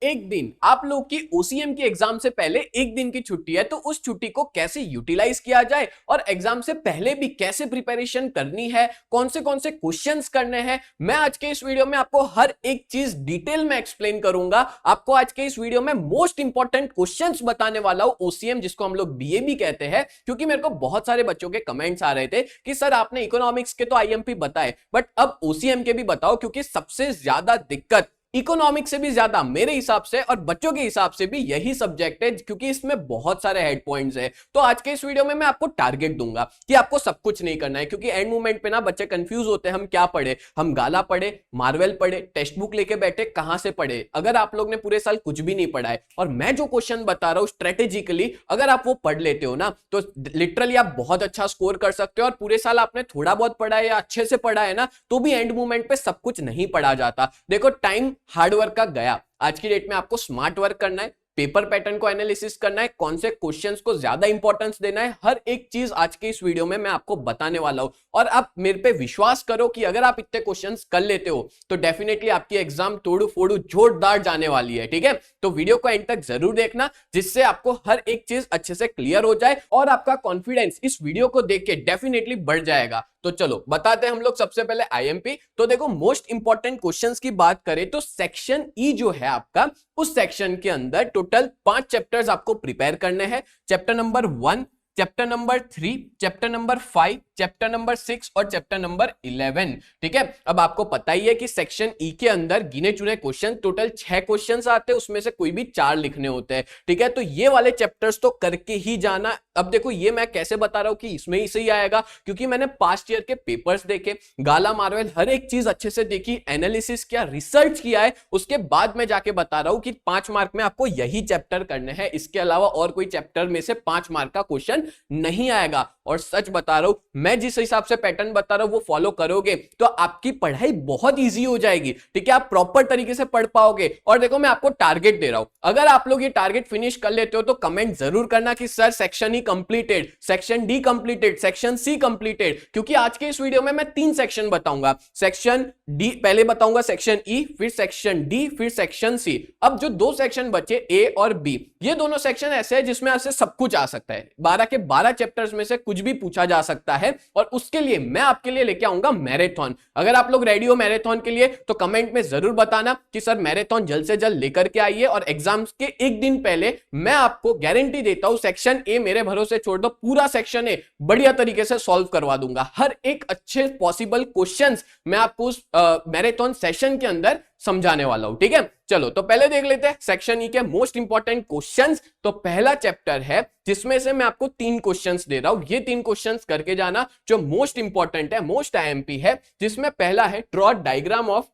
एक दिन आप लोग की ओसीएम की एग्जाम से पहले एक दिन की छुट्टी है, तो उस छुट्टी को कैसे यूटिलाइज किया जाए और एग्जाम से पहले भी कैसे प्रिपरेशन करनी है, कौन से क्वेश्चंस करने हैं, मैं आज के इस वीडियो में आपको हर एक चीज डिटेल में एक्सप्लेन करूंगा। आपको आज के इस वीडियो में मोस्ट इंपॉर्टेंट क्वेश्चंस बताने वाला हूं ओसीएम, जिसको हम लोग बीए भी कहते हैं, क्योंकि मेरे को बहुत सारे बच्चों के कमेंट्स आ रहे थे कि सर आपने इकोनॉमिक्स के तो आईएमपी बताए, बट अब ओसीएम के भी बताओ, क्योंकि सबसे ज्यादा दिक्कत इकोनॉमिक्स से भी ज्यादा मेरे हिसाब से और बच्चों के हिसाब से भी यही सब्जेक्ट है, क्योंकि इसमें बहुत सारे हेड पॉइंट्स हैं। तो आज के इस वीडियो में मैं आपको टारगेट दूंगा कि आपको सब कुछ नहीं करना है, क्योंकि एंड मोमेंट पे ना बच्चे कंफ्यूज होते हैं, हम क्या पढ़े, हम गाला पढ़े, मार्वेल पढ़े, टेक्स्ट बुक लेके बैठे, कहां से पढ़े। अगर आप लोग ने पूरे साल कुछ भी नहीं पढ़ा है और मैं जो क्वेश्चन बता रहा हूं स्ट्रेटेजिकली अगर आप वो पढ़ लेते हो ना, तो लिटरली आप बहुत अच्छा स्कोर कर सकते हो। और पूरे साल आपने थोड़ा बहुत पढ़ा है या अच्छे से पढ़ा है ना, तो भी एंड मोमेंट पे सब कुछ नहीं पढ़ा जाता। देखो, टाइम हार्ड वर्क का गया, आज की डेट में आपको स्मार्ट वर्क करना है, पेपर पैटर्न को एनालिसिस करना है, कौन से क्वेश्चंस को ज्यादा इंपॉर्टेंस देना है, हर एक चीज आज के इस वीडियो में मैं आपको बताने वाला हूं। और आप मेरे पे विश्वास करो कि अगर आप इतने क्वेश्चंस कर लेते हो तो डेफिनेटली आपकी एग्जाम तोड़ू फोड़ू जोरदार जाने वाली है। ठीक है, तो वीडियो को एंड तक जरूर देखना, जिससे आपको हर एक चीज अच्छे से क्लियर हो जाए और आपका कॉन्फिडेंस इस वीडियो को देख के डेफिनेटली बढ़ जाएगा। तो चलो बताते हैं हम लोग सबसे पहले आईएमपी। तो देखो, मोस्ट इंपॉर्टेंट क्वेश्चंस की बात करें तो सेक्शन ई जो है आपका, उस सेक्शन के अंदर टोटल 5 चैप्टर्स आपको प्रिपेयर करने हैं। Chapter number 1, chapter number 3, chapter number 5, chapter number 6 और चैप्टर नंबर 11। ठीक है, अब आपको पता ही है कि सेक्शन ई के अंदर गिने चुने क्वेश्चन, टोटल 6 क्वेश्चंस आते हैं, उसमें से कोई भी 4 लिखने होते हैं। ठीक है, तो ये वाले चैप्टर्स तो करके ही जाना। अब देखो, ये मैं कैसे बता रहा हूं कि इसमें ही सही आएगा, क्योंकि मैंने पास्ट ईयर के पेपर्स देखे, गाला मार्वेल हर एक चीज अच्छे से देखी, एनालिसिस किया, रिसर्च किया है, उसके बाद मैं जाके बता रहा हूं कि 5 मार्क में आपको यही चैप्टर करने हैं, इसके अलावा और कोई चैप्टर में से 5 मार्क का क्वेश्चन नहीं आएगा। और सच बता रहा हूं, मैं जिस हिसाब से पैटर्न बता रहा हूं वो फॉलो करोगे तो आपकी पढ़ाई बहुत इजी हो जाएगी। ठीक है, आप प्रॉपर तरीके से पढ़ पाओगे। और देखो, मैं आपको टारगेट दे रहा हूं, अगर आप लोग ये टारगेट फिनिश कर लेते हो तो कमेंट जरूर करना कि sir section E completed, section D completed, section C completed. क्योंकि आज के इस वीडियो में मैं 3 सेक्शन बताऊंगा। सेक्शन डी पहले बताऊंगा, सेक्शन ई, फिर सेक्शन डी, फिर सेक्शन सी। अब जो 2 सेक्शन बचे ए और बी, ये दोनों सेक्शन ऐसे हैं जिसमें आपसे सब कुछ आ सकता है, 12 के 12 चैप्टर्स में से कुछ भी पूछा जा सकता है। और उसके लिए मैं आपके लिए लेके आऊंगा मैराथन। अगर आप लोग रेडी हो मैराथन के लिए तो कमेंट में जरूर बताना कि सर मैराथन जल्द से जल्द लेकर के आइए। और एग्जाम्स के एक दिन पहले मैं आपको गारंटी देता हूं, सेक्शन ए मेरे भरोसे छोड़ दो, पूरा सेक्शन ए बढ़िया तरीके से सॉल्व करवा दूंगा। हर एक अच्छे पॉसिबल क्वेश्चंस मैं आपको उस मैराथन सेशन के अंदर समझाने वाला हूं। ठीक है, चलो तो पहले देख लेते हैं सेक्शन ई के मोस्ट इंपॉर्टेंट क्वेश्चंस। तो पहला चैप्टर है जिसमें से मैं आपको 3 क्वेश्चंस दे रहा हूं, ये 3 क्वेश्चंस करके जाना जो मोस्ट इंपॉर्टेंट है, मोस्ट आईएमपी है। जिसमें पहला है draw diagram of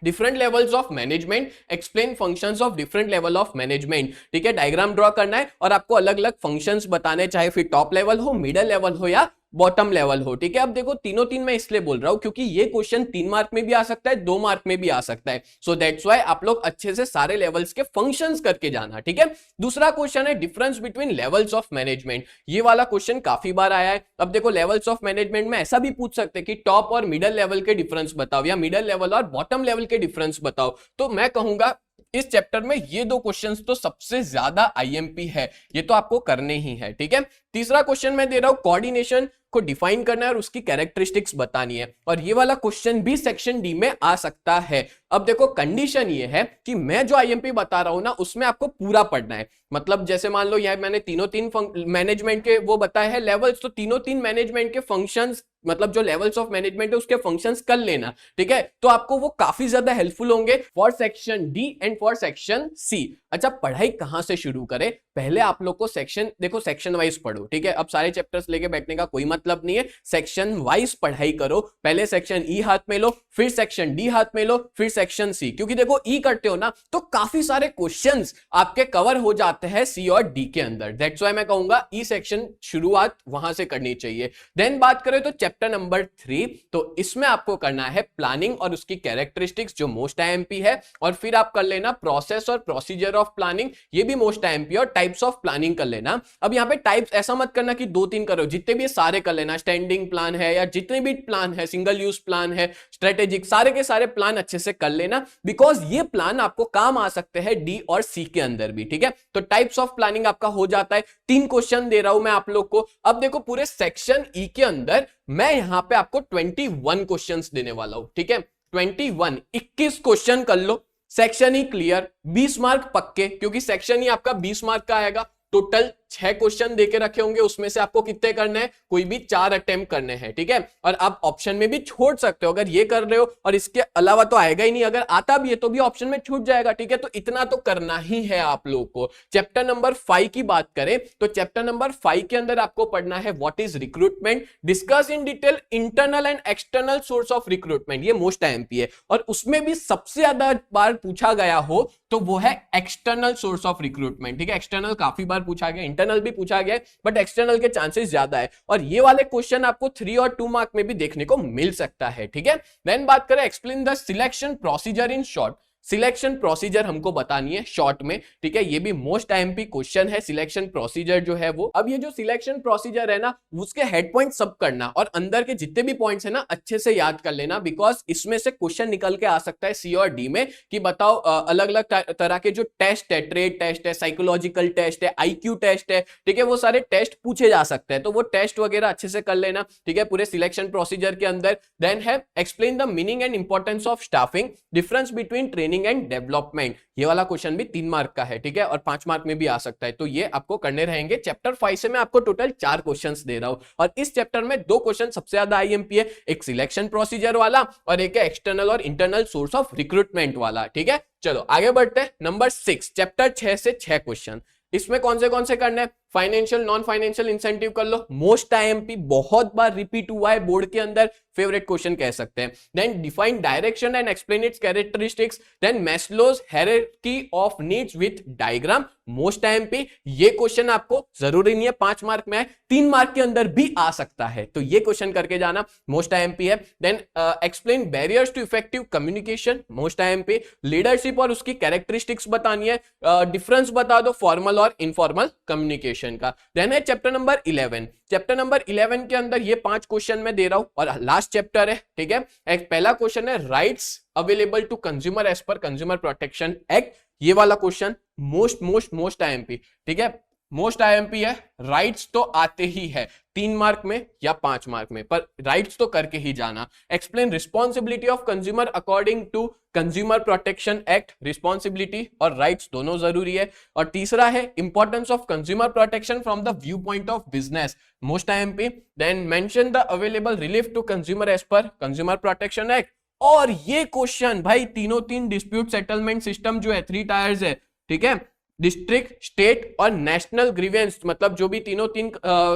different levels of management, explain functions of different level of management. ठीक है, डायग्राम ड्रॉ करना है और आपको अलग अलग फंक्शंस बताने, चाहे फिर टॉप लेवल हो, मिडिल लेवल हो या बॉटम लेवल हो। ठीक है, अब देखो तीनों 3 मैं इसलिए बोल रहा हूं क्योंकि ये क्वेश्चन 3 मार्क में भी आ सकता है, 2 मार्क में भी आ सकता है। सो दैट्स व्हाई आप लोग अच्छे से सारे लेवल्स के फंक्शंस करके जाना। ठीक है, दूसरा क्वेश्चन है difference between levels of management. ये वाला क्वेश्चन काफी बार आया है। अब देखो, लेवल्स ऑफ मैनेजमेंट में ऐसा भी पूछ सकते हैं कि टॉप और मिडिल लेवल के डिफरेंस बताओ या मिडिल लेवल और बॉटम लेवल के डिफरेंस बताओ। तो मैं कहूंगा इस चैप्टर में ये 2 क्वेश्चंस तो सबसे ज्यादा आईएमपी है, ये तो आपको करने ही है। ठीक है, तीसरा क्वेश्चन मैं दे रहा हूं, कोऑर्डिनेशन को डिफाइन करना है और उसकी कैरेक्टरिस्टिक्स बतानी है। और ये वाला क्वेश्चन भी सेक्शन डी में आ सकता है। अब देखो, कंडीशन ये है कि मैं जो आईएमपी बता रहा हूं ना, उसमें आपको पूरा पढ़ना है। मतलब जैसे मान लो यह मैंने तीनों 3 मैनेजमेंट के वो बताए हैं लेवल्स, तो तीनों 3 मैनेजमेंट के फंक्शंस, मतलब जो लेवल्स ऑफ मैनेजमेंट है उसके फंक्शंस कर लेना। ठीक है, तो आपको वो काफी ज्यादा हेल्पफुल होंगे for section D and for section C. अच्छा, पढ़ाई कहां से शुरू करें? पहले आप लोग को सेक्शन, देखो सेक्शन वाइज पढ़ो। ठीक है, अब सारे चैप्टर्स लेके बैठने का कोई मतलब नहीं है, सेक्शन वाइज पढ़ाई करो। पहले सेक्शन ई हाथ में लो, फिर सेक्शन डी हाथ में लो, फिर सेक्शन सी। क्योंकि देखो, ई करते हो ना तो काफी सारे क्वेश्चंस आपके कवर हो जाते हैं सी और डी के अंदर। दैट्स व्हाई मैं कहूंगा ई सेक्शन शुरुआत वहां से करनी चाहिए। देन बात करें तो चैप्टर नंबर 3, तो इसमें आपको करना है प्लानिंग और उसकी कैरेक्टरिस्टिक्स, जो मोस्ट आईएमपी है। और फिर आप कर लेना प्रोसेस और प्रोसीजर ऑफ प्लानिंग, ये भी मोस्ट आईएमपी। और टाइप्स ऑफ प्लानिंग कर लेना। अब यहाँ पे टाइप्स ऐसा मत करना कि 2-3 करो, जितने भी सारे कर लेना, स्टैंडिंग प्लान है या जितने भी प्लान है, सिंगल यूज प्लान है, स्ट्रेटेजिक, सारे के सारे प्लान अच्छे से कर लेना, बिकॉज ये प्लान आपको काम आ सकते हैं डी और सी के अंदर भी, ठीक है। तो टाइप्स ऑफ प्लानिंग आपका हो जाता है। 3 क्वेश्चन दे रहा हूं मैं आप लोग को। अब देखो पूरे सेक्शन ई के अंदर मैं यहां पे आपको 21 क्वेश्चंस देने वाला हूं, ठीक है। 21 क्वेश्चन कर लो, सेक्शन ही क्लियर, 20 मार्क पक्के, क्योंकि सेक्शन ही आपका 20 मार्क का आएगा। टोटल 6 क्वेश्चन देके रखे होंगे, उसमें से आपको कितने करने हैं, कोई भी 4 अटेम्प्ट करने हैं, ठीक है। और आप ऑप्शन में भी छोड़ सकते हो, अगर ये कर रहे हो और इसके अलावा तो आएगा ही नहीं, अगर आता भी है तो भी ऑप्शन में छूट जाएगा, ठीक है। तो इतना तो करना ही है आप लोग को। चैप्टर नंबर 5 की बात करें तो चैप्टर नंबर 5 के अंदर आपको पढ़ना है what is recruitment, discuss in detail internal and external source of recruitment, ये मोस्ट आईएमपी है, और उसमें भी सबसे ज्यादा बार पूछा गया हो तो वो है एक्सटर्नल सोर्स ऑफ रिक्रूटमेंट, ठीक है। एक्सटर्नल काफी बार पूछा गया, इंटरनल भी पूछा गया, बट एक्सटर्नल के चांसेस ज्यादा है, और ये वाले क्वेश्चन आपको 3 और 2 मार्क में भी देखने को मिल सकता है, ठीक है। देन बात करें explain the selection procedure in short, selection procedure हमको बतानी है शॉर्ट में, ठीक है। ये भी मोस्ट आईएमपी क्वेश्चन है, सिलेक्शन प्रोसीजर जो है वो। अब ये जो सिलेक्शन प्रोसीजर है ना, उसके हेड पॉइंट सब करना, और अंदर के जितने भी पॉइंट्स है ना अच्छे से याद कर लेना, बिकॉज इसमें से क्वेश्चन निकल के आ सकता है सी और डी में कि बताओ अलग अलग तरह के जो टेस्ट है, ट्रेड टेस्ट है, साइकोलॉजिकल टेस्ट है, आईक्यू टेस्ट है, ठीक है, वो सारे टेस्ट पूछे जा सकते हैं, तो वो टेस्ट वगैरह अच्छे से कर लेना, ठीक है, पूरे सिलेक्शन प्रोसीजर के अंदर। देन है explain the meaning and importance of staffing, difference between training and development, ये वाला क्वेश्चन भी 3 मार्क का है, ठीक है, और 5 मार्क में भी आ सकता है, तो ये आपको करने रहेंगे। चैप्टर 5 से मैं आपको टोटल 4 क्वेश्चंस दे रहा हूं, और इस चैप्टर में 2 क्वेश्चन सबसे ज्यादा आईएमपी है, एक सिलेक्शन प्रोसीजर वाला और एक है एक्सटर्नल और इंटरनल सोर्स ऑफ रिक्रूटमेंट वाला, ठीक है। चलो आगे बढ़ते हैं। नंबर 6, चैप्टर 6 से 6 क्वेश्चन, इसमें कौन से करने हैं, फाइनेंशियल नॉन फाइनेंशियल इंसेंटिव कर लो, मोस्ट आईएमपी, बहुत बार रिपीट हुआ है बोर्ड के अंदर, फेवरेट क्वेश्चन कह सकते हैं। Then define direction and explain its characteristics, then Maslow's hierarchy of needs with diagram, most IMP, ये क्वेश्चन आपको जरूरी नहीं है 5 मार्क में है, 3 मार्क के अंदर भी आ सकता है, तो ये क्वेश्चन करके जाना, मोस्ट आईएमपी है। Then explain barriers to effective communication, most IMP, leadership और उसकी कैरेक्टरिस्टिक्स बतानी है, डिफरेंस बता दो फॉर्मल और इनफॉर्मल कम्युनिकेशन का। देन है चैप्टर नंबर 11, चैप्टर नंबर 11 के अंदर ये 5 क्वेश्चन मैं दे रहा हूं, और लास्ट चैप्टर है, ठीक है। एक पहला क्वेश्चन है rights available to consumer as per consumer protection act, ये वाला क्वेश्चन मोस्ट आईएमपी, ठीक है, मोस्ट आईएमपी है। राइट्स तो आते ही है 3 मार्क में या 5 मार्क में, पर राइट्स तो करके ही जाना। Explain responsibility of consumer according to consumer protection act, responsibility और राइट्स दोनों जरूरी है। और तीसरा है importance of consumer protection from the view point of business, most IMP. Then mention the available relief to consumer as per consumer protection act, और ये question भाई तीनों 3 डिस्प्यूट सेटलमेंट सिस्टम जो है 3 टायर्स है, ठीक है, डिस्ट्रिक्ट, स्टेट और नेशनल ग्रीवेंस, मतलब जो भी तीनों 3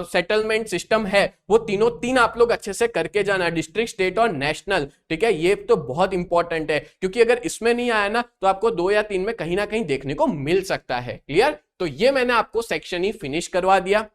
सेटलमेंट सिस्टम है वो तीनों 3 आप लोग अच्छे से करके जाना, डिस्ट्रिक्ट, स्टेट और नेशनल, ठीक है। ये तो बहुत इंपॉर्टेंट है, क्योंकि अगर इसमें नहीं आया ना तो आपको 2 या 3 में कहीं ना कहीं देखने को मिल सकता है, क्लियर। तो ये मैंने आपको सेक्शन ही फिनिश करवा दिया।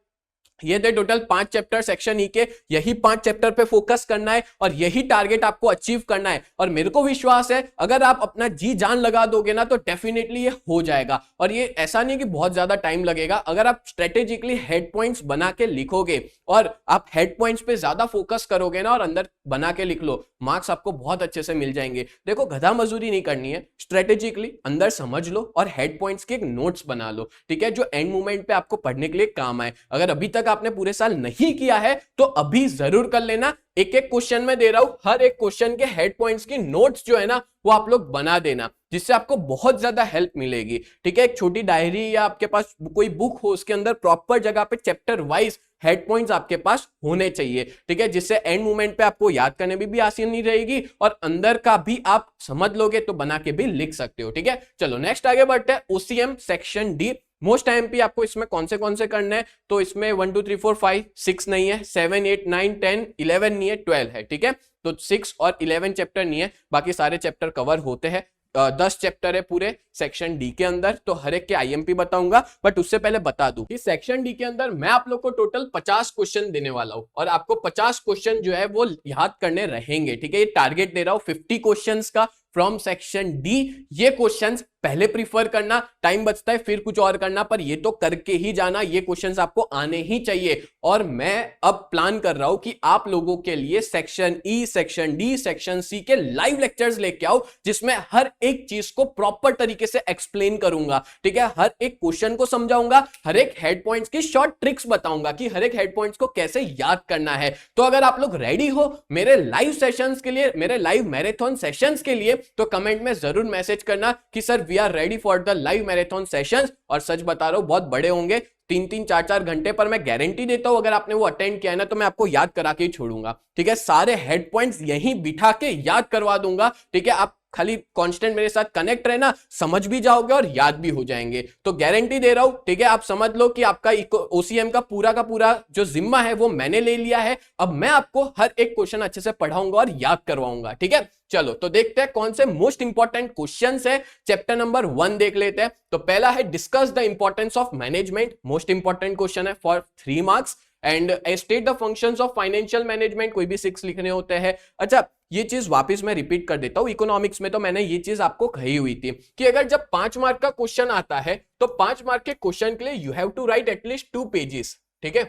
ये थे टोटल 5 चैप्टर सेक्शन ई के, यही 5 चैप्टर पे फोकस करना है और यही टारगेट आपको अचीव करना है, और मेरे को विश्वास है अगर आप अपना जी जान लगा दोगे ना तो डेफिनेटली ये हो जाएगा। और ये ऐसा नहीं कि बहुत ज्यादा टाइम लगेगा, अगर आप स्ट्रेटेजिकली हेड पॉइंट्स बना के लिखोगे और आप हेड पॉइंट्स पे ज्यादा फोकस करोगे ना और अंदर बना के लिख लो, मार्क्स आपको बहुत अच्छे से मिल जाएंगे। देखो गधा मजदूरी नहीं करनी है, स्ट्रेटेजिकली अंदर समझ लो और हेड पॉइंट्स के एक नोट्स बना लो, ठीक है, जो एंड मोमेंट पे आपको पढ़ने के लिए काम आए। अगर अभी तक आपने पूरे साल नहीं किया है तो अभी जरूर कर लेना, एक एक क्वेश्चन में दे रहा हूं, हर एक क्वेश्चन के हेड पॉइंट्स की नोट्स जो है ना वो आप लोग बना देना, जिससे आपको बहुत ज्यादा हेल्प मिलेगी, ठीक है। एक छोटी डायरी या आपके पास कोई बुक हो उसके अंदर प्रॉपर जगह पे चैप्टर वाइज हेड पॉइंट्स आपके पास होने चाहिए, ठीक है, जिससे एंड मोमेंट पे आपको याद करने में भी आसानी रहेगी और अंदर का भी आप समझ लोगे तो बना के भी लिख सकते हो, ठीक है। चलो नेक्स्ट आगे बढ़ते हैं, OCM section D, most IMP आपको इसमें कौन से करने हैं, तो इसमें 1 2 3 4 5 6 नहीं है, 7 8 9 10 11 नहीं है, 12 है, ठीक है। तो 6 और 11 चैप्टर नहीं है, बाकी सारे चैप्टर कवर होते हैं। 10 चैप्टर है पूरे सेक्शन डी के अंदर, तो हर एक के आईएमपी बताऊंगा, बट उससे पहले बता दूं कि सेक्शन डी के अंदर मैं आप लोग को टोटल 50 क्वेश्चन देने वाला हूं और आपको 50 क्वेश्चन जो है वो याद करने रहेंगे, ठीक है। ये टारगेट दे रहा हूं 50 क्वेश्चंस का, फ्रॉम सेक्शन डी। ये क्वेश्चंस पहले प्रीफर करना, टाइम बचता है फिर कुछ और करना, पर ये तो करके ही जाना, ये क्वेश्चंस आपको आने ही चाहिए। और मैं अब प्लान कर रहा हूं कि आप लोगों के लिए section E, section D, section C के लाइव लेक्चर्स लेके आओ, जिसमें हर एक चीज को प्रॉपर तरीके से एक्सप्लेन करूंगा, ठीक है। हर एक क्वेश्चन को समझाऊंगा, हर एक हेड पॉइंट्स की शॉर्ट ट्रिक्स बताऊंगा कि हर एक हेड पॉइंट्स को कैसे याद करना है। तो अगर आप लोग रेडी हो मेरे लाइव सेशंस के लिए, मेरे लाइव मैराथन सेशंस के लिए, तो कमेंट में जरूर मैसेज करना कि sir we are ready for the live marathon sessions. और सच बता रहा हूं बहुत बड़े होंगे, 3-3, 4-4 घंटे, पर मैं गारंटी देता हूं अगर आपने वो अटेंड किया है ना तो मैं आपको याद करा के ही छोड़ूंगा, ठीक है। सारे हेड पॉइंट्स यहीं बिठा के याद करवा दूंगा, ठीक है। आप खाली कांस्टेंट मेरे साथ कनेक्ट रहना, समझ भी जाओगे और याद भी हो जाएंगे। तो गारंटी दे रहा हूं, ठीक है। आप समझ लो कि आपका ओसीएम का पूरा जो जिम्मा है वो मैंने ले लिया है। अब मैं आपको हर एक क्वेश्चन अच्छे से पढ़ाऊंगा और याद करवाऊंगा, ठीक है। चलो तो देखते हैं कौन से मोस्ट इंपॉर्टेंट क्वेश्चंस है। चैप्टर नंबर 1 देख लेते हैं। तो पहला है discuss the importance of management. Most important question है for 3 marks. And state the functions of financial management, कोई भी 6 लिखने होते हैं। अच्छा, ये चीज वापस मैं रिपीट कर देता हूं, इकोनॉमिक्स में तो मैंने ये चीज आपको कही हुई थी कि अगर जब 5 मार्क का क्वेश्चन आता है तो 5 मार्क के क्वेश्चन के लिए you have to write at least 2 pages, ठीक है।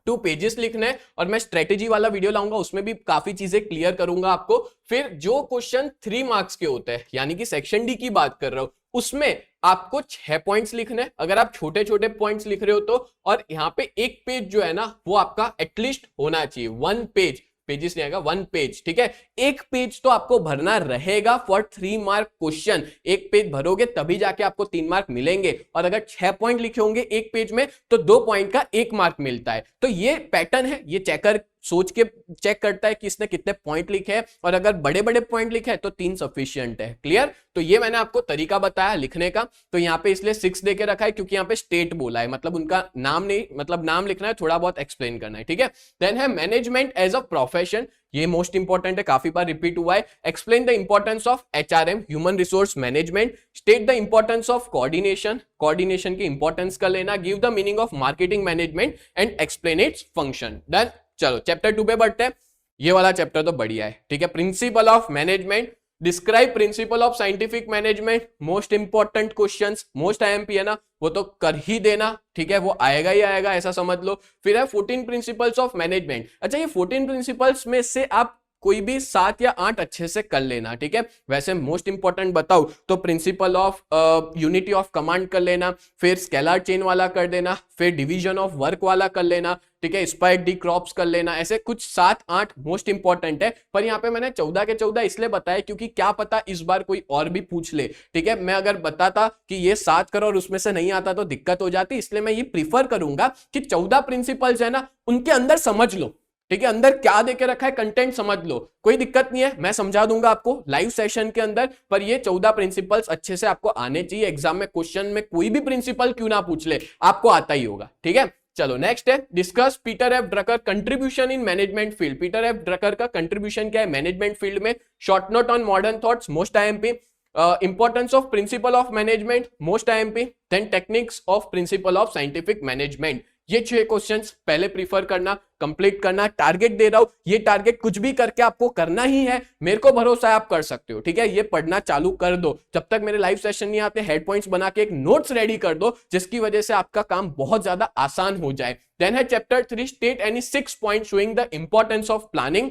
2 पेजेस लिखने हैं। और मैं स्ट्रेटेजी वाला वीडियो लाऊंगा, उसमें भी काफी चीजें क्लियर करूंगा आपको। फिर जो क्वेश्चन 3 मार्क्स के होते हैं, यानी कि सेक्शन डी की बात कर रहा हूं, उसमें आपको 6 पॉइंट्स लिखने, अगर आप छोटे छोटे पॉइंट्स लिख रहे हो तो। और यहाँ पे एक पेज जो है ना वो आपका एटलीस्ट होना चाहिए, 1 पेज, पेजेस नहीं आएगा, 1 पेज, ठीक है। एक पेज तो आपको भरना रहेगा फॉर 3 मार्क क्वेश्चन। एक पेज भरोगे तभी जाके आपको 3 मार्क मिलेंगे। और अगर 6 पॉइंट लिखे होंगे एक पेज में तो 2 पॉइंट का 1 मार्क मिलता है। तो ये पैटर्न है, ये चेकर सोच के चेक करता है कि इसने कितने पॉइंट लिखे हैं, और अगर बड़े बड़े पॉइंट लिखे हैं तो 3 सफिशिएंट है। क्लियर? तो ये मैंने आपको तरीका बताया लिखने का। तो यहाँ पे इसलिए 6 देके रखा है क्योंकि यहाँ पे स्टेट बोला है, मतलब उनका नाम नहीं, मतलब नाम लिखना है, थोड़ा बहुत एक्सप्लेन करना है, ठीक है। देन है मैनेजमेंट एज अ प्रोफेशन, ये मोस्ट इंपॉर्टेंट है, काफी बार रिपीट हुआ है। Explain the importance of HRM, human resource management. State the importance of coordination, coordination की इंपॉर्टेंस का लेना। Give the meaning of marketing management and explain its function. Then चलो चैप्टर 2 पे बढ़ते हैं। ये वाला चैप्टर तो बढ़िया है, ठीक है। Principal of management, describe principal of scientific management. Most important questions, most IMP है ना, वो तो कर ही देना, ठीक है। वो आएगा ही आएगा, ऐसा समझ लो। फिर है 14 प्रिंसिपल्स ऑफ मैनेजमेंट। अच्छा, ये 14 प्रिंसिपल्स में से आप कोई भी 7 या 8 अच्छे से कर लेना, ठीक है। वैसे मोस्ट इंपॉर्टेंट बताओ तो principle of unity of command कर लेना, फिर स्केलर चेन वाला कर देना, फिर डिवीजन ऑफ वर्क वाला कर लेना, ठीक है। स्पाइक डी क्रॉप्स कर लेना। ऐसे कुछ 7-8 मोस्ट इंपॉर्टेंट है, पर यहाँ पे मैंने 14 के 14 इसलिए बताया क्योंकि क्या पता इस बार कोई और भी पूछ ले, ठीक है। मैं अगर बताता कि ये 7 करो और उसमें से नहीं आता तो दिक्कत हो जाती, इसलिए मैं ये प्रीफर करूंगा कि 14 प्रिंसिपल्स है ना उनके अंदर समझ लो, ठीक है। अंदर क्या देके रखा है कंटेंट समझ लो, कोई दिक्कत नहीं है, मैं समझा दूंगा आपको लाइव सेशन के अंदर। पर ये 14 प्रिंसिपल्स अच्छे से आपको आने चाहिए। एग्जाम में क्वेश्चन में कोई भी प्रिंसिपल क्यों ना पूछ ले, आपको आता ही होगा, ठीक है। चलो नेक्स्ट है discuss Peter F Drucker contribution in management field. Peter F Drucker का कंट्रीब्यूशन क्या है मैनेजमेंट फील्ड में। Short note on modern thoughts, most IMP. Importance of principle of management, most IMP. Then techniques of principle of scientific management. ये 6 questions पहले prefer करना, complete करना। Target दे रहा हूं, ये टारगेट कुछ भी करके आपको करना ही है, मेरे को भरोसा है आप कर सकते हो, ठीक है। ये पढ़ना चालू कर दो, जब तक मेरे लाइव सेशन नहीं आते हेड पॉइंट्स बना के एक नोट्स रेडी कर दो, जिसकी वजह से आपका काम बहुत ज्यादा आसान हो जाए। देन है chapter 3, state any 6 point showing the importance of planning.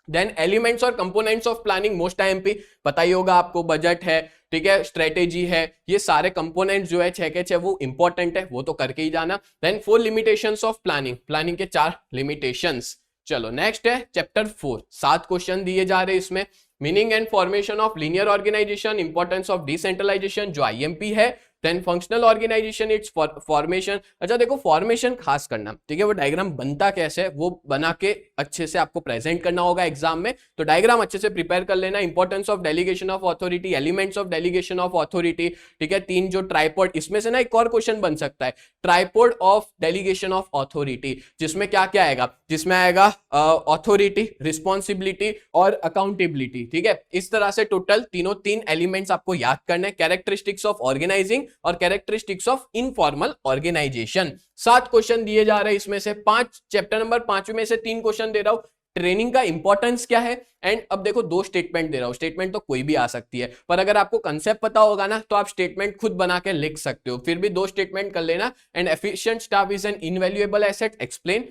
Then elements और components of planning, most IMP, पता ही होगा आपको। बजट है, ठीक है, स्ट्रेटेजी है, ये सारे कंपोनेंट्स जो है 6 के 6 वो इंपॉर्टेंट है, वो तो करके ही जाना। Then 4 limitations of planning, planning के 4 लिमिटेशंस। चलो नेक्स्ट है चैप्टर 4, 7 क्वेश्चन दिए जा रहे हैं इसमें। Meaning and formation of linear organization, importance of decentralization जो आईएमपी है। Then functional organization, its formation. अच्छा देखो, फॉर्मेशन खास करना, ठीक है। वो डायग्राम बनता कैसे है वो बना के अच्छे से आपको प्रेजेंट करना होगा एग्जाम में, तो डायग्राम अच्छे से प्रिपेयर कर लेना। Importance of delegation of authority, elements of delegation of authority, ठीक है। 3 जो ट्राइपॉड, इसमें से ना एक और क्वेश्चन बन सकता है, tripod of delegation of authority, जिसमें क्या क्या आएगा, जिसमें आएगा अथॉरिटी, रिस्पॉन्सिबिलिटी और अकाउंटेबिलिटी, ठीक है। इस तरह से टोटल 3 एलिमेंट्स आपको याद करने। कैरेक्टरिस्टिक्स ऑफ ऑर्गेनाइजिंग और characteristics of informal organization. 7 question दिए जा रहे हैं इसमें से 5, चैप्टर नंबर 5 में से 3 क्वेश्चन दे रहा हूं। ट्रेनिंग का इंपॉर्टेंस क्या है। एंड अब देखो दो स्टेटमेंट दे रहा हूं, स्टेटमेंट तो कोई भी आ सकती है, पर अगर आपको कंसेप्ट पता होगा ना तो आप स्टेटमेंट खुद बना के लिख सकते हो, फिर भी दो स्टेटमेंट कर लेना। And efficient staff is an invaluable asset, explain.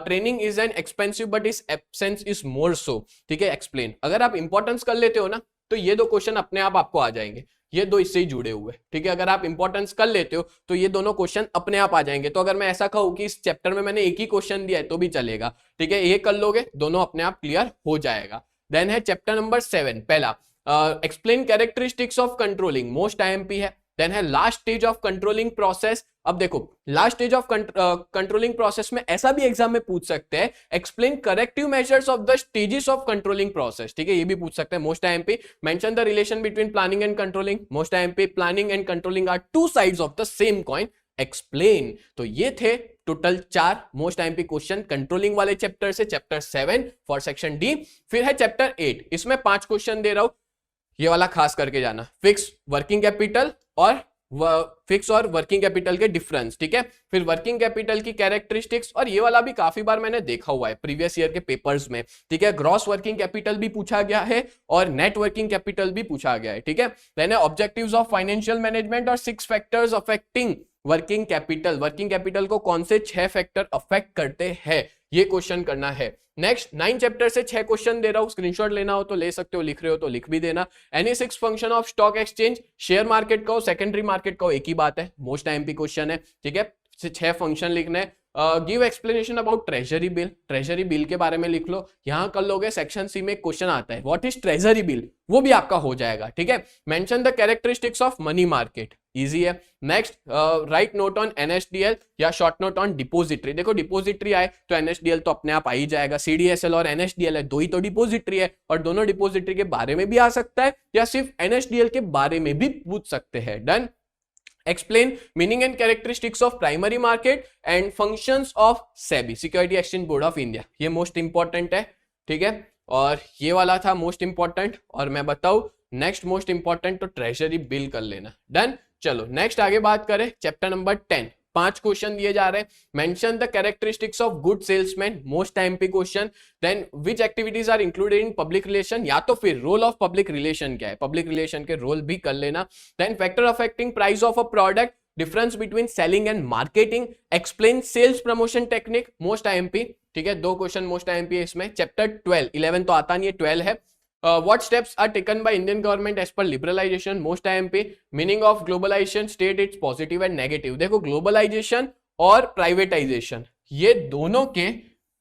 Training is an expensive but is absence is more so, ठीक है, एक्सप्लेन। अगर आप इंपॉर्टेंस कर लेते हो ना तो ये दो क्वेश्चन अपने आप आपको आ जाएंगे, ये दो इससे ही जुड़े हुए, ठीक है। अगर आप इंपॉर्टेंस कर लेते हो तो ये दोनों क्वेश्चन अपने आप आ जाएंगे। तो अगर मैं ऐसा कहूं कि इस चैप्टर में मैंने एक ही क्वेश्चन दिया है तो भी चलेगा, ठीक है, ये कर लोगे दोनों अपने आप क्लियर हो जाएगा। देन है चैप्टर नंबर 7, पहला explain characteristics of controlling, most IMP है। देन है last stage of controlling process. अब देखो last stage of controlling process में ऐसा भी एग्जाम में पूछ सकते हैं, explain corrective measures of the stages of controlling process, ठीक है, ये भी पूछ सकते हैं, most IMP. Mention the relation between planning and controlling, most IMP. Planning and controlling are two sides of the same coin, explain. तो ये थे total 4 most IMP question controlling वाले चैप्टर से, चैप्टर 7 फॉर सेक्शन डी। फिर है chapter 8, इसमें 5 question दे रहा हूं, ये वाला खास करके जाना, फिक्स, वर्किंग कैपिटल और फिक्स और वर्किंग कैपिटल के डिफरेंस, ठीक है। फिर वर्किंग कैपिटल की कैरेक्टरिस्टिक्स, और ये वाला भी काफी बार मैंने देखा हुआ है प्रीवियस ईयर के पेपर्स में, ठीक है। ग्रॉस वर्किंग कैपिटल भी पूछा गया है और नेट वर्किंग कैपिटल भी पूछा गया है, ठीक है। Then objectives of financial management और 6 factors affecting working capital, working capital को कौन से 6 फैक्टर अफेक्ट करते हैं, ये क्वेश्चन करना है। नेक्स्ट 9 चैप्टर से 6 क्वेश्चन दे रहा हूं, स्क्रीनशॉट लेना हो तो ले सकते हो, लिख रहे हो तो लिख भी देना। Any 6 function of stock exchange, share market का हो सेकेंडरी मार्केट का हो, एक ही बात है, मोस्ट आईएमपी क्वेश्चन है, ठीक है। 6 फंक्शन लिखने हैं। Give explanation about treasury bill, treasury bill के बारे में लिख लो, यहां कर लोगे। सेक्शन सी में क्वेश्चन आता है व्हाट इज ट्रेजरी बिल, वो भी आपका हो जाएगा, ठीक है। Mention the characteristics of money market, easy है। Next write note on NSDL या शॉर्ट नोट ऑन डिपोजिटरी, देखो डिपोजिटरी आए तो एनएसडीएल तो अपने आप आ ही जाएगा, सीडीएसएल और एनएसडीएल है, दो ही तो डिपोजिटरी है, और दोनों डिपोजिटरी के बारे में भी आ सकता है या सिर्फ एनएसडीएल के बारे में भी पूछ सकते हैं। Done. Explain meaning and characteristics of primary market and functions of SEBI, security exchange board of India, ये मोस्ट इंपॉर्टेंट है, ठीक है। और ये वाला था मोस्ट इंपॉर्टेंट, और मैं बताऊं नेक्स्ट मोस्ट इंपॉर्टेंट तो ट्रेजरी बिल कर लेना। डन। चलो नेक्स्ट आगे बात करें, चैप्टर नंबर 10, 5 क्वेश्चन दिए जा रहे हैं। Mention the characteristics of good salesman, most IMP question. Then which activities are included in public relation, या तो फिर रोल ऑफ पब्लिक रिलेशन क्या है, पब्लिक रिलेशन के रोल भी कर लेना। Then factor affecting price of a product, difference between selling and marketing, explain sales promotion technique, most IMP, ठीक है। 2 क्वेश्चन मोस्ट आईएमपी है इसमें। चैप्टर 12, 11 तो आता नहीं है, 12 है। What steps are taken by Indian government as per liberalization, most IMP. Meaning of globalization, state its positive and negative. देखो ग्लोबलाइजेशन और प्राइवेटाइजेशन, ये दोनों के,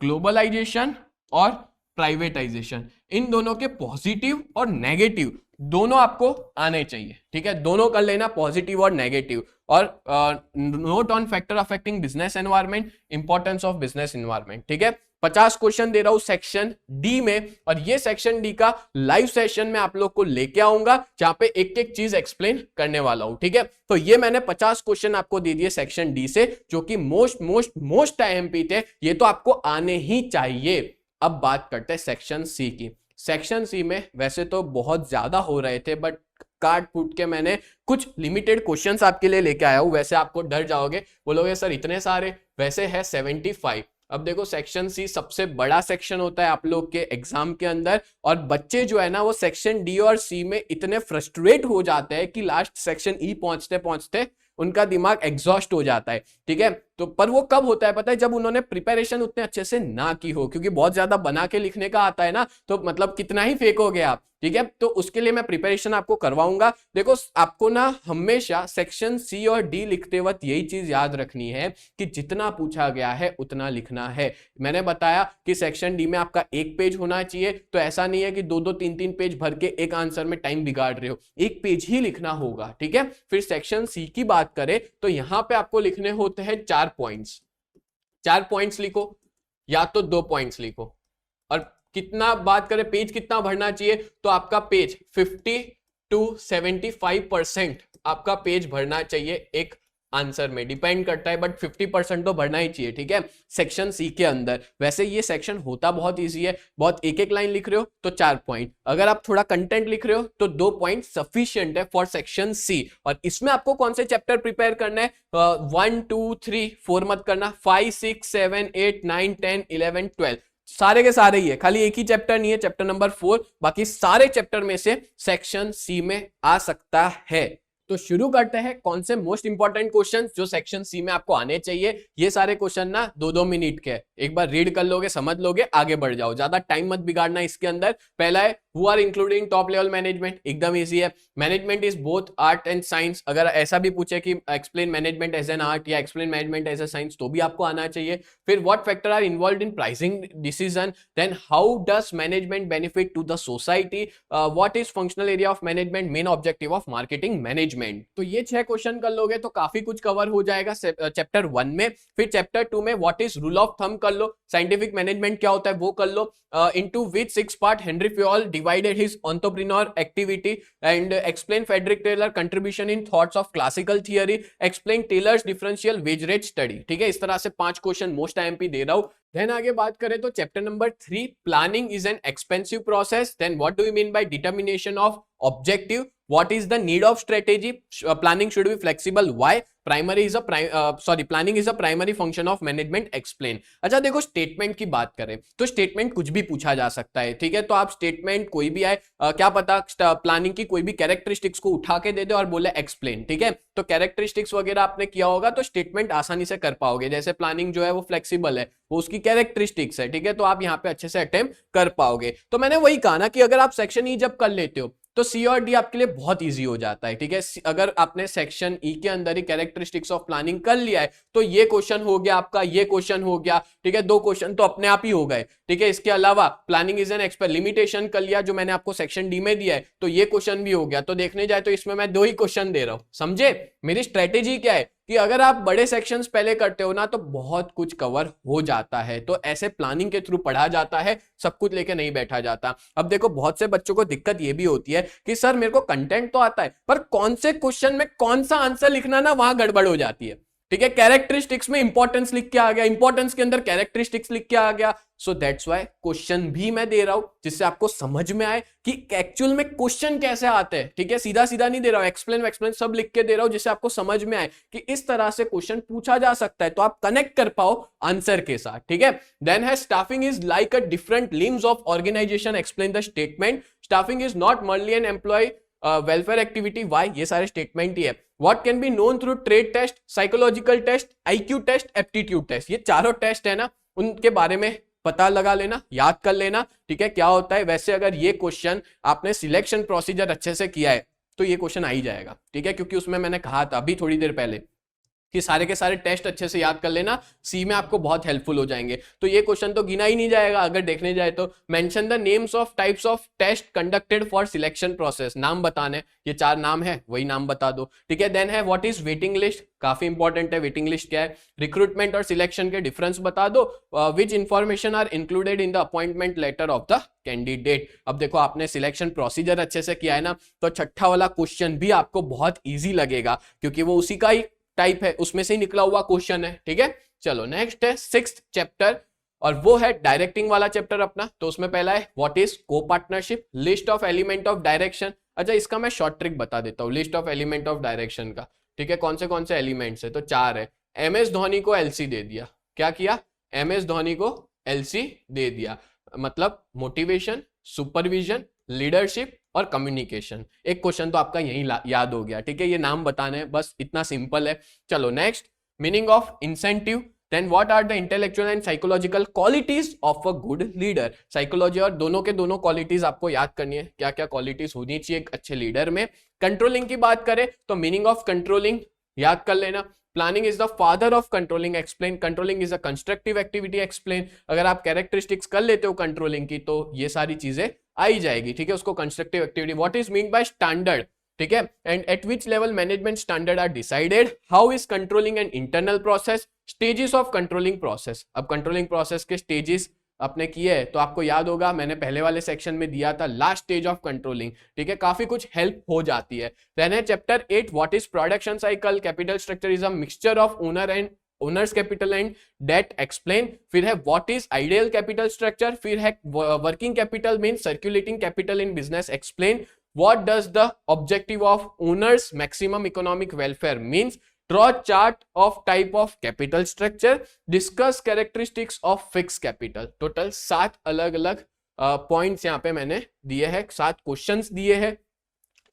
ग्लोबलाइजेशन और प्राइवेटाइजेशन, इन दोनों के पॉजिटिव और नेगेटिव दोनों आपको आने चाहिए, ठीक है, दोनों कर लेना, पॉजिटिव और नेगेटिव। और note on factor affecting business environment, importance of business environment, ठीक है। 50 क्वेश्चन दे रहा हूं सेक्शन डी में, और ये सेक्शन डी का लाइव सेशन में आप लोग को लेके आऊंगा जहां पे एक एक चीज एक्सप्लेन करने वाला हूं, ठीक है। तो ये मैंने 50 क्वेश्चन आपको दे दिए सेक्शन डी से, जो कि मोस्ट आईएमपी थे, ये तो आपको आने ही चाहिए। अब बात करते हैं सेक्शन सी की। सेक्शन सी में वैसे तो बहुत ज्यादा हो रहे थे, बट काट फूट के मैंने कुछ लिमिटेड क्वेश्चंस आपके लिए लेके आया हूं। वैसे आपको डर जाओगे, बोलोगे सर इतने सारे, वैसे है 75। अब देखो सेक्शन सी सबसे बड़ा सेक्शन होता है आप लोग के एग्जाम के अंदर, और बच्चे जो है ना वो सेक्शन डी और सी में इतने फ्रस्ट्रेट हो जाते हैं कि लास्ट सेक्शन ई पहुंचते पहुंचते उनका दिमाग एग्जॉस्ट हो जाता है, ठीक है। तो पर वो कब होता है पता है, जब उन्होंने प्रिपरेशन उतने अच्छे से ना की हो, क्योंकि बहुत ज्यादा बना के लिखने का आता है ना, तो मतलब कितना ही फेंकोगे आप, ठीक है। तो उसके लिए मैं प्रिपरेशन आपको करवाऊंगा। देखो आपको ना हमेशा सेक्शन सी और डी लिखते वक्त यही चीज याद रखनी है कि जितना पूछा गया है उतना लिखना है। मैंने बताया कि सेक्शन डी में आपका 1 पेज होना चाहिए, तो ऐसा नहीं है कि 2-2 3-3 पेज भर के एक आंसर में टाइम बिगाड़ रहे हो, 1 पेज ही लिखना होगा, ठीक है। फिर सेक्शन सी की बात करें तो यहां पे आपको लिखने होते हैं 4 पॉइंट्स, 4 पॉइंट्स लिखो या तो 2 पॉइंट्स लिखो। और कितना बात करें पेज कितना भरना चाहिए, तो आपका पेज 50 to 75% आपका पेज भरना चाहिए एक आंसर में, डिपेंड करता है, बट 50% तो भरना ही चाहिए, ठीक है, सेक्शन सी के अंदर। वैसे ये सेक्शन होता बहुत इजी है, बहुत एक एक लाइन लिख रहे हो तो 4 पॉइंट, अगर आप थोड़ा कंटेंट लिख रहे हो तो 2 पॉइंट सफिशिएंट है फॉर सेक्शन सी। और इसमें आपको कौन से चैप्टर प्रिपेयर करना है, 1 2 3 4 मत करना, 5 6 7 8 9 10 11 12 सारे के सारे ही है, खाली एक ही चैप्टर नहीं है, चैप्टर नंबर 4, बाकी सारे चैप्टर में से सेक्शन सी में आ सकता है। तो शुरू करते हैं कौन से मोस्ट इंपॉर्टेंट क्वेश्चन जो सेक्शन सी में आपको आने चाहिए। ये सारे क्वेश्चन ना 2-2 मिनट के, एक बार रीड कर लोगे, समझ लोगे, आगे बढ़ जाओ, ज्यादा टाइम मत बिगाड़ना इसके अंदर। पहला है who are including top level management, एकदम इजी है। Management is both art and science, अगर ऐसा भी पूछे कि explain management as an art या explain management as a science तो भी आपको आना चाहिए। फिर what factor are involve in pricing decision, then how does management benefit to the society, what is functional area of management, main objective of marketing management. तो ये 6 question कर लोगे तो काफी कुछ कवर हो जाएगा चैप्टर 1 में। फिर चैप्टर 2 में what is rule of thumb कर लो, साइंटिफिक मैनेजमेंट क्या होता है वो कर लो, into which 6 part Henry Fayol divided his entrepreneur activity, and explain Frederick Taylor contribution in thoughts of classical theory, explain Taylor's differential wage rate study। ठीक है, इस तरह से 5 क्वेश्चन मोस्ट आईएमपी दे रहा हूं। देन आगे बात करें तो chapter number 3 planning is an expensive process, then what do you mean by determination of objective, what is the need of strategy, planning should be flexible, why primary is a planning is a primary function of management, explain। अच्छा देखो, statement की बात करें तो statement कुछ भी पूछा जा सकता है, ठीक है, तो आप स्टेटमेंट कोई भी आए, क्या पता प्लानिंग की कोई भी कैरेक्टरिस्टिक्स को उठा के दे दे और बोले एक्सप्लेन, ठीक है, तो कैरेक्टरिस्टिक्स वगैरह आपने किया होगा तो स्टेटमेंट आसानी से कर पाओगे। जैसे प्लानिंग जो है वो फ्लेक्सिबल है, वो उसकी कैरेक्टरिस्टिक्स है, ठीक है, तो आप यहाँ पे अच्छे से अटेम्प्ट कर पाओगे। तो मैंने वही कहा ना कि अगर आप सेक्शन ई जब कर लेते हो तो सी और डी आपके लिए बहुत इजी हो जाता है, ठीक है। अगर आपने सेक्शन ई के अंदर ही कैरेक्टरिस्टिक्स ऑफ प्लानिंग कर लिया है तो ये क्वेश्चन हो गया आपका, ये क्वेश्चन हो गया, ठीक है, 2 क्वेश्चन तो अपने आप ही हो गए, ठीक है। इसके अलावा planning is an expert limitation कर लिया जो मैंने आपको सेक्शन डी में दिया है, तो ये क्वेश्चन भी हो गया। तो देखने जाए तो इसमें मैं 2 ही क्वेश्चन दे रहा हूं, समझे। मेरी स्ट्रेटेजी क्या है कि अगर आप बड़े सेक्शंस पहले करते हो ना तो बहुत कुछ कवर हो जाता है, तो ऐसे प्लानिंग के थ्रू पढ़ा जाता है, सब कुछ लेके नहीं बैठा जाता। अब देखो, बहुत से बच्चों को दिक्कत ये भी होती है कि सर मेरे को कंटेंट तो आता है पर कौन से क्वेश्चन में कौन सा आंसर लिखना ना, वहां गड़बड़ हो जाती है, ठीक है। कैरेक्टरिस्टिक्स में इंपॉर्टेंस लिख के आ गया, इंपॉर्टेंस के अंदर कैरेक्टरिस्टिक्स लिख के आ गया, सो दैट्स व्हाई क्वेश्चन भी मैं दे रहा हूं जिससे आपको समझ में आए कि एक्चुअल में क्वेश्चन कैसे आते हैं, ठीक है। सीधा सीधा नहीं दे रहा हूं, एक्सप्लेन सब लिख के दे रहा हूं जिससे आपको समझ में आए कि इस तरह से क्वेश्चन पूछा जा सकता है, तो आप कनेक्ट कर पाओ आंसर के साथ, ठीक है। देन है staffing is like a different limbs of organization, explain the statement, staffing is not merely an employee welfare activity, why, ये सारे स्टेटमेंट ही है। What can be known through trade test, psychological test, IQ test, aptitude test, ये चारों test है ना, उनके बारे में पता लगा लेना, याद कर लेना, ठीक है, क्या होता है। वैसे अगर ये क्वेश्चन आपने सिलेक्शन प्रोसीजर अच्छे से किया है तो ये क्वेश्चन आ ही जाएगा, ठीक है, क्योंकि उसमें मैंने कहा था अभी थोड़ी देर पहले कि सारे के सारे टेस्ट अच्छे से याद कर लेना, सी में आपको बहुत हेल्पफुल हो जाएंगे। तो ये क्वेश्चन तो गिना ही नहीं जाएगा अगर देखने जाए तो। Mention the names of types of test conducted for selection process, नाम बताने, ये 4 नाम है, वही नाम बता दो, ठीक है। देन है व्हाट इज वेटिंग लिस्ट, काफी इंपॉर्टेंट है, वेटिंग लिस्ट क्या है। रिक्रूटमेंट और सिलेक्शन के डिफरेंस बता दो। Which information are included in the appointment letter of the candidate. अब देखो, आपने सिलेक्शन प्रोसीजर अच्छे से किया है ना, तो छठा वाला क्वेश्चन भी आपको बहुत ईजी लगेगा क्योंकि वो उसी का ही टाइप है, उसमें से ही निकला हुआ क्वेश्चन है, ठीक है। चलो नेक्स्ट है 6th चैप्टर और वो है डायरेक्टिंग वाला चैप्टर अपना। तो उसमें पहला है व्हाट इज को partnership, list of element of direction. अच्छा, इसका मैं शॉर्ट ट्रिक बता देता हूँ, list of element of direction का, ठीक है। कौन से एलिमेंट्स है, तो 4 है। MS धोनी को LC दे दिया, क्या किया, MS धोनी को LC दे दिया, मतलब मोटिवेशन, सुपरविजन, लीडरशिप और कम्युनिकेशन। एक क्वेश्चन तो आपका यही याद हो गया, ठीक है, ये नाम बताने हैं, बस इतना सिंपल है। चलो next, meaning of incentive, then what are the intellectual and psychological qualities of a good leader. Psychology और दोनों के दोनों क्वालिटीज आपको याद करनी है, क्या क्या क्वालिटीज होनी चाहिए एक अच्छे लीडर में। कंट्रोलिंग की बात करें तो मीनिंग ऑफ कंट्रोलिंग याद कर लेना। Planning is the father of controlling, explain. Controlling is a constructive activity, explain. अगर आप कैरेक्टरिस्टिक्स कर लेते हो कंट्रोलिंग की तो ये सारी चीजें आई जाएगी, ठीक है, उसको constructive activity. What is mean by standard, ठीक है, and at which level management standard are decided, how is controlling and internal process, stages of controlling process. अब कंट्रोलिंग प्रोसेस के स्टेजेस आपने किए है तो आपको याद होगा, मैंने पहले वाले सेक्शन में दिया था लास्ट स्टेज ऑफ कंट्रोलिंग, ठीक है, काफी कुछ हेल्प हो जाती है। देन है chapter 8 what is production cycle, capital structure is a mixture of owner and owners capital and debt, explain. फिर है what is ideal capital structure, फिर है working capital mean circulating capital in business, explain. What does the objective of owners maximum economic welfare means, draw chart of type of capital structure, discuss characteristics of fix capital. Total 7 अलग अलग points यहाँ पे मैंने दिए हैं, 7 questions दिए हैं।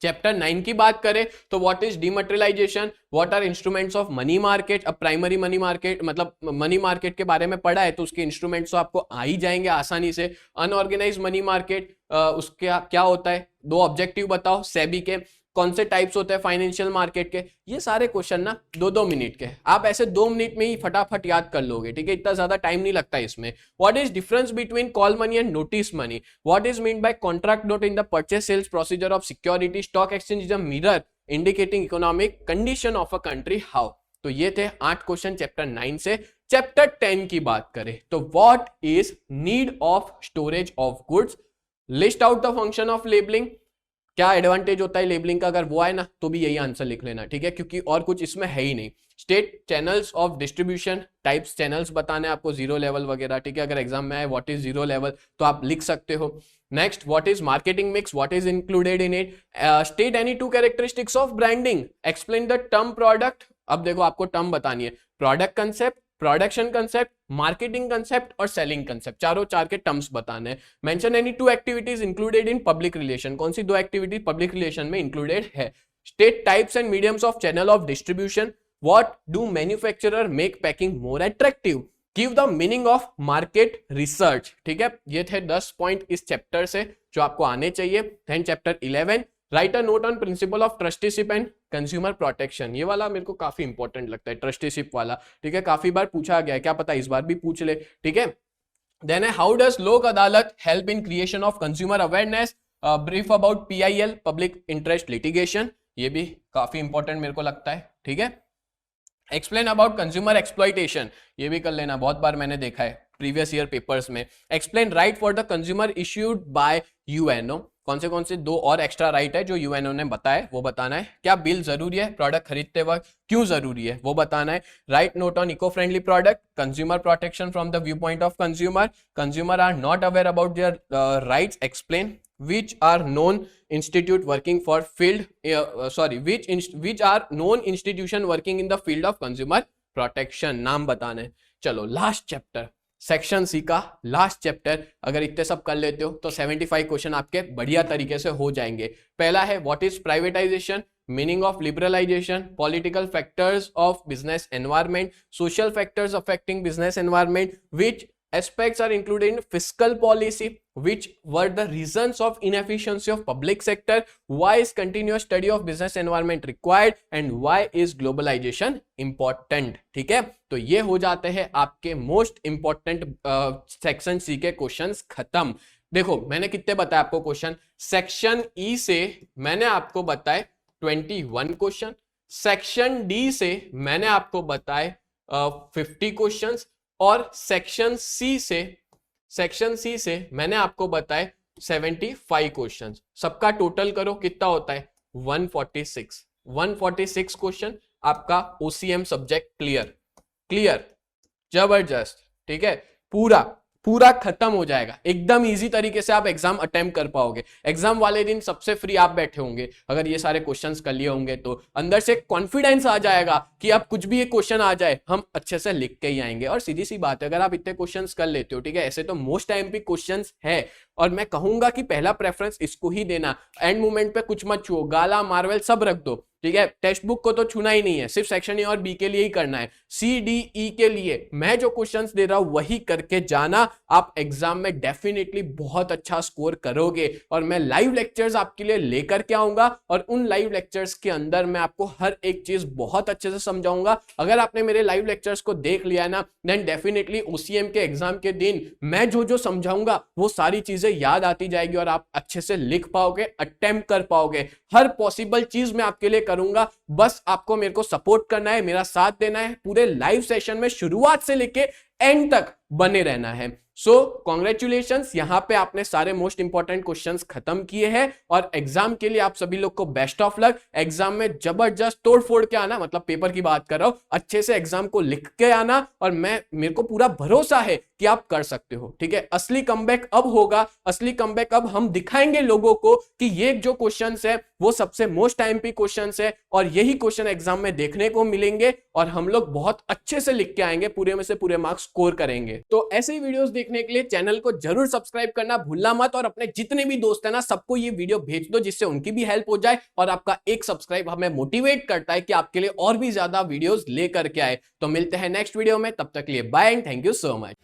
Chapter 9 की बात करें तो what is dematerialization, what are instruments of money market. अब प्राइमरी मनी मार्केट मतलब मनी मार्केट के बारे में पढ़ा है तो उसके इंस्ट्रूमेंट्स तो आपको आ ही जाएंगे आसानी से। अनऑर्गेनाइज मनी मार्केट, उसके क्या होता है, 2 ऑब्जेक्टिव बताओ सेबी के, कौन से टाइप्स होते हैं फाइनेंशियल मार्केट के। ये सारे क्वेश्चन ना 2-2 मिनट के, आप ऐसे 2 मिनट में ही फटाफट याद कर लोगे, ठीक है, इतना ज्यादा टाइम नहीं लगता इसमें। What is difference between call money and notice money, what is mean by contract note in the purchase sales procedure of security, stock exchange is a mirror indicating economic condition of a country, how. तो ये थे 8 question chapter 9 से। Chapter 10 की बात करें तो what is need of storage of goods, list out the function of labelling, क्या advantage होता है लेबलिंग का, अगर वो आए ना तो भी यही आंसर लिख लेना, ठीक है, क्योंकि और कुछ इसमें है ही नहीं। State channels of distribution, types channels बताने आपको, जीरो लेवल वगैरह, ठीक है, अगर एग्जाम में आए व्हाट इज जीरो लेवल तो आप लिख सकते हो। Next, what is marketing mix, what is included in it, state any 2 characteristics of branding, explain the term product. अब देखो आपको टर्म बतानी है, product concept, production concept, marketing concept और सेलिंग कंसेप्ट, चारों 4 के टर्म्स बताने हैं। Mention any 2 activities included in public relation, कौन सी 2 एक्टिविटीज पब्लिक रिलेशन में इंक्लूडेड है। State types and mediums of channel of distribution, what do manufacturer make packing more attractive, give the meaning of market research, ठीक है। ये थे 10 point इस chapter से जो आपको आने चाहिए। Then chapter 11, write a note on principle of trusteeship and consumer protection, ये वाला मेरे को काफी इंपॉर्टेंट लगता है, ट्रस्टीशिप वाला, ठीक है, काफी बार पूछा गया है, क्या पता इस बार भी पूछ ले, ठीक है। देन है हाउ डज लोक अदालत help in creation of consumer awareness, brief about PIL public interest litigation, ये भी काफी इंपॉर्टेंट मेरे को लगता है, ठीक है। एक्सप्लेन अबाउट कंज्यूमर एक्सप्लॉइटेशन, ये भी कर लेना, बहुत बार मैंने देखा है प्रीवियस ईयर पेपर्स में। Explain right for the consumer issued by UNO, कौन से 2 और एक्स्ट्रा राइट है जो UNO ने बताया वो बताना है। क्या बिल जरूरी है प्रोडक्ट खरीदते वक्त, क्यों जरूरी है वो बताना है। Write note on eco friendly product, consumer protection from the view point of consumer are not aware about their rights, explain which are known institute working for field which are known institution working in the field of consumer protection, नाम बताने। चलो last chapter, section C का last chapter, अगर इतने सब कर लेते हो तो 75 क्वेश्चन आपके बढ़िया तरीके से हो जाएंगे। पहला है what is privatization, meaning of liberalization, political factors of business environment, social factors affecting business environment, which aspects are included in fiscal policy, which were the reasons of inefficiency of public sector, why is continuous study of business environment required and why is globalization important, ठीक है। तो ये हो जाते हैं आपके most important section C के questions खत्म। देखो मैंने कितने बताए आपको क्वेश्चन, सेक्शन ई से मैंने आपको बताए 21 क्वेश्चन, सेक्शन डी से मैंने आपको बताए 50 क्वेश्चंस और सेक्शन सी से मैंने आपको बताए 75 क्वेश्चंस। सबका टोटल करो कितना होता है 146 क्वेश्चन आपका OCM सब्जेक्ट क्लियर जबरदस्त, ठीक है, पूरा खत्म हो जाएगा, एकदम इजी तरीके से आप एग्जाम अटेम्प्ट कर पाओगे। एग्जाम वाले दिन सबसे फ्री आप बैठे होंगे, अगर ये सारे क्वेश्चंस कर लिए होंगे तो अंदर से कॉन्फिडेंस आ जाएगा कि अब कुछ भी एक क्वेश्चन आ जाए हम अच्छे से लिख के ही आएंगे। और सीधी सी बात है, अगर आप इतने क्वेश्चंस कर लेते हो, ठीक है, ऐसे तो मोस्ट IMP क्वेश्चंस है और मैं कहूंगा कि पहला प्रेफरेंस इसको ही देना, एंड मोमेंट पे कुछ मत छुओ, गाला मार्वल सब रख दो, ठीक है। टेक्स्ट बुक को तो छूना ही नहीं है, सिर्फ सेक्शन ए और बी के लिए ही करना है। CDE के लिए मैं जो क्वेश्चंस दे रहा हूं वही करके जाना, आप एग्जाम में डेफिनेटली बहुत अच्छा स्कोर करोगे। और मैं लाइव लेक्चर्स आपके लिए लेकर के आऊंगा और उन लाइव लेक्चर्स के अंदर मैं आपको हर एक चीज बहुत अच्छे से समझाऊंगा। अगर आपने मेरे लाइव लेक्चर्स को देख लिया ना, देन डेफिनेटली OCM के एग्जाम के दिन मैं जो समझाऊंगा वो सारी चीजें याद आती जाएगी और आप अच्छे से लिख पाओगे, अटेम्प्ट कर पाओगे। हर पॉसिबल चीज मैं आपके लिए करूंगा, बस आपको मेरे को सपोर्ट करना है, मेरा साथ देना है, पूरे लाइव सेशन में शुरुआत से लेके एंड तक बने रहना है। सो कॉन्ग्रेचुलेशंस, यहां पे आपने सारे मोस्ट इंपॉर्टेंट क्वेश्चंस खत्म किए हैं और एग्जाम के लिए आप सभी लोग को बेस्ट ऑफ लक। एग्जाम में जबरदस्त तोड़ फोड़ के आना, मतलब पेपर की बात कर रहा हूं, अच्छे से एग्जाम को लिख के आना और मेरे को पूरा भरोसा है कि आप कर सकते हो। ठीक है, असली कमबैक अब होगा, असली कमबैक अब हम दिखाएंगे लोगों को कि ये जो क्वेश्चंस है वो सबसे मोस्ट आईएमपी क्वेश्चंस है और यही क्वेश्चन एग्जाम में देखने को मिलेंगे और हम लोग बहुत अच्छे से लिख के आएंगे, पूरे में से पूरे मार्क्स स्कोर करेंगे। तो ऐसे ही वीडियोस देखने के लिए चैनल को जरूर सब्सक्राइब करना भूलना मत और अपने जितने भी दोस्त है ना सबको ये वीडियो भेज दो जिससे उनकी भी हेल्प हो जाए और आपका एक सब्सक्राइब हमें मोटिवेट करता है कि आपके लिए और भी ज्यादा वीडियोस लेकर के आए। तो मिलते हैं नेक्स्ट वीडियो में, तब तक के लिए bye and thank you so much.